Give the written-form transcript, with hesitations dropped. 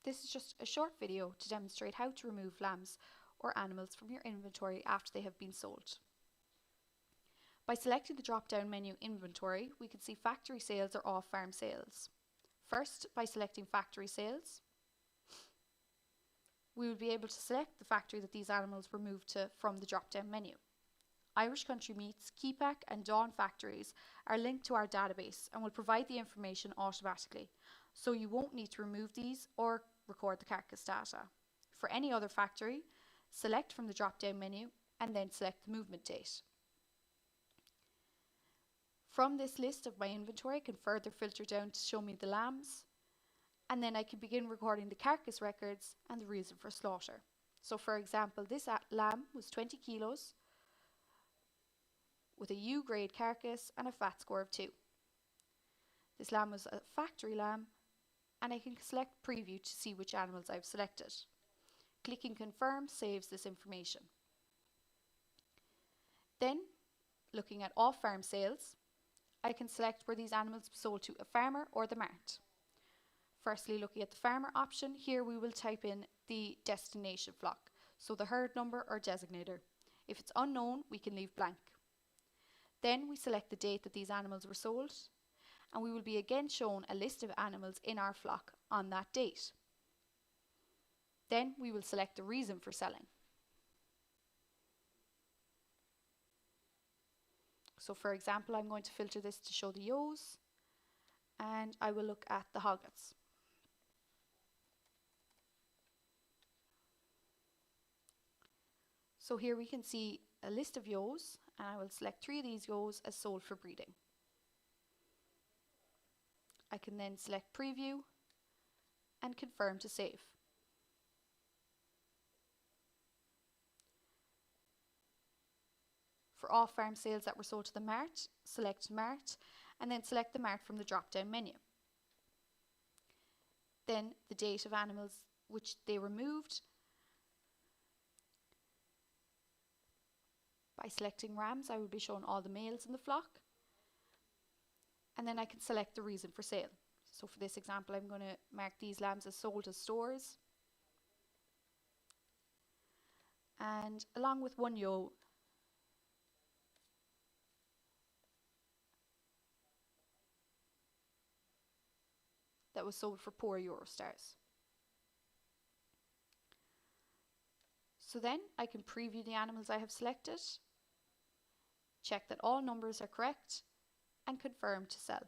This is just a short video to demonstrate how to remove lambs or animals from your inventory after they have been sold. By selecting the drop-down menu Inventory, we can see factory sales or off-farm sales. First, by selecting factory sales, we will be able to select the factory that these animals were moved to from the drop-down menu. Irish Country Meats, Kepak and Dawn factories are linked to our database and will provide the information automatically, so you won't need to remove these or record the carcass data. For any other factory, select from the drop-down menu and then select the movement date. From this list of my inventory, I can further filter down to show me the lambs, and then I can begin recording the carcass records and the reason for slaughter. So for example, this lamb was 20 kilos with a U grade carcass and a fat score of 2. This lamb was a factory lamb, and I can select preview to see which animals I've selected. Clicking confirm saves this information. Then, looking at off-farm sales, I can select where these animals were sold to, a farmer or the mart. Firstly, looking at the farmer option, here we will type in the destination flock, so the herd number or designator. If it's unknown, we can leave blank. Then we select the date that these animals were sold, and we will be again shown a list of animals in our flock on that date. Then we will select the reason for selling. So for example, I'm going to filter this to show the ewes, and I will look at the hoggets. So here we can see a list of ewes, and I will select 3 of these ewes as sold for breeding. I can then select preview and confirm to save. For off-farm sales that were sold to the mart, select mart and then select the mart from the drop-down menu. Then the date of animals which they were moved. By selecting rams, I will be shown all the males in the flock, and then I can select the reason for sale. So for this example, I'm going to mark these lambs as sold as stores, and along with one ewe that was sold for poor Eurostars. So then I can preview the animals I have selected, check that all numbers are correct, and confirm to sell.